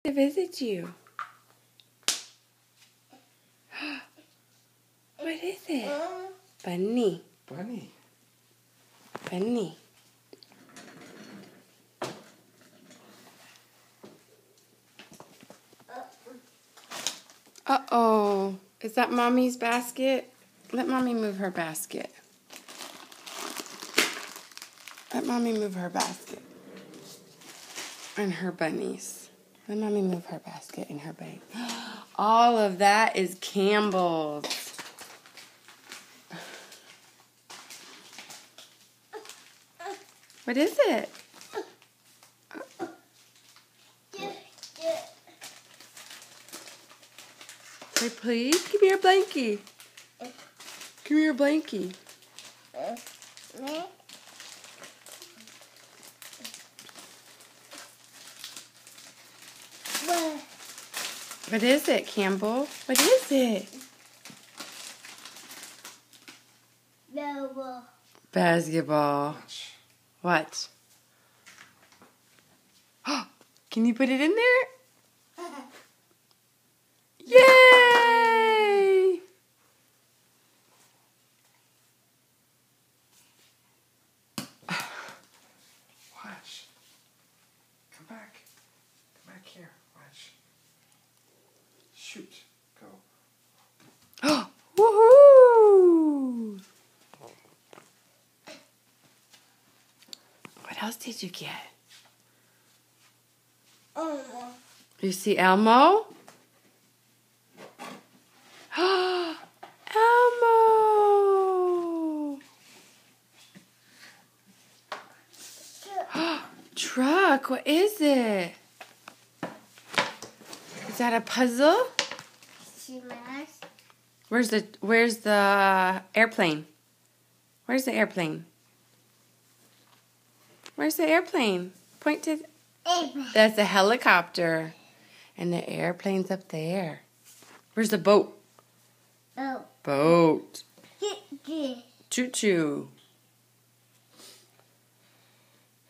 To visit you. What is it? Bunny. Bunny. Bunny. Uh-oh. Is that Mommy's basket? Let Mommy move her basket. Let Mommy move her basket. And her bunnies. Let Mommy move her basket and her bag. All of that is Campbell's. What is it? Say, please, give me your blankie. Give me your blankie. What is it, Campbell? What is it? Basketball. What? Can you put it in there? Yay! Watch. Come back. Come back here. Watch. Shoot. Go. Woohoo! What else did you get? You see Elmo? Elmo! Truck, what is it? Is that a puzzle? Where's the airplane? Where's the airplane? Where's the airplane? Point to that's a helicopter. And the airplane's up there. Where's the boat? Boat. Choo-choo.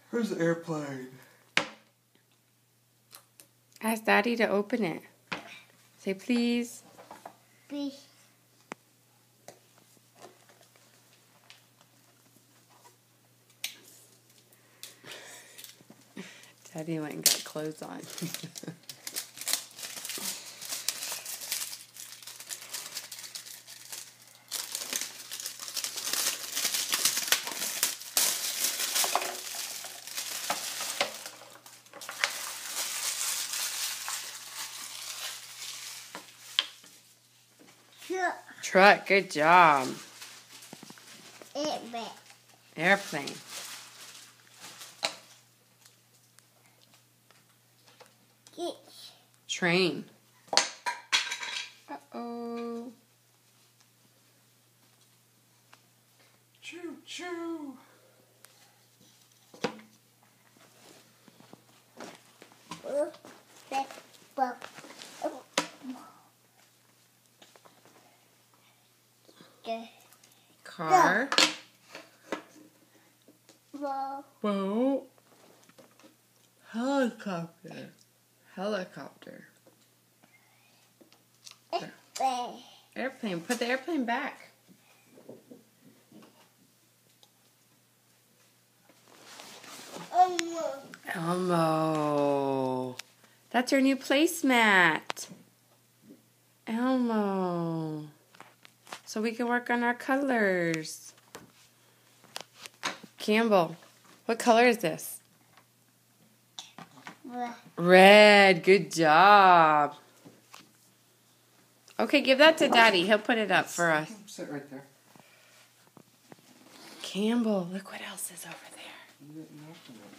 Where's the airplane? Ask Daddy to open it. Say please. Please. Daddy went and got clothes on. Truck, good job. Airplane. Train. Uh-oh. Choo-choo. Car. Whoa. Boat. Helicopter. Helicopter. Airplane. Put the airplane back. Elmo. That's our new placemat. Elmo. So we can work on our colors. Campbell, what color is this? Red. Good job. Okay, give that to Daddy. He'll put it up for us. Sit right there. Campbell, look what else is over there. You didn't open it.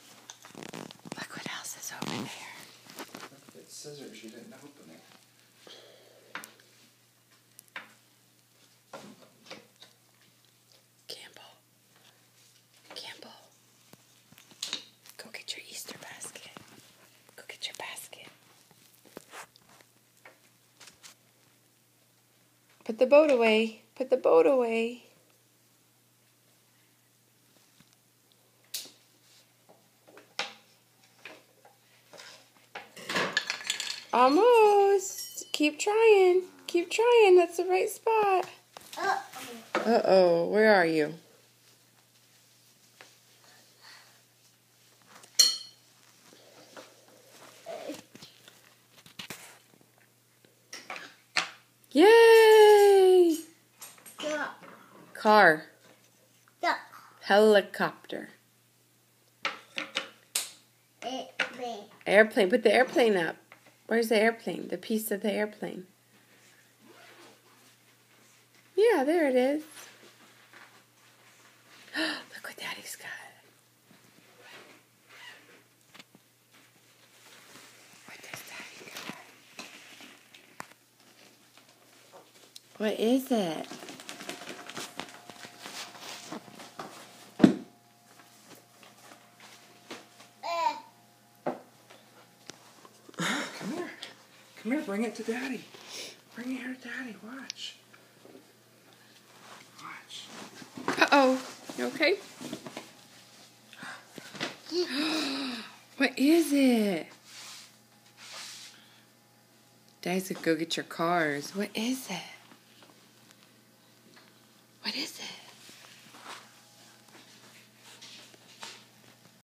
Look what else is over there. Look at scissors. You didn't open it. Campbell. Campbell. Go get your Easter basket. Go get your basket. Put the boat away. Put the boat away. Almost. Keep trying. Keep trying. That's the right spot. Uh-oh. Where are you? Yay! Car. Helicopter. Airplane. Put the airplane up. Where's the airplane? The piece of the airplane. Yeah, there it is. Look what Daddy's got. What does Daddy got? What is it? Come here. Come here, bring it to Daddy. Bring it here to Daddy. Watch. Watch. Uh-oh. You okay? What is it? Daddy's gonna go get your cars. What is it? What is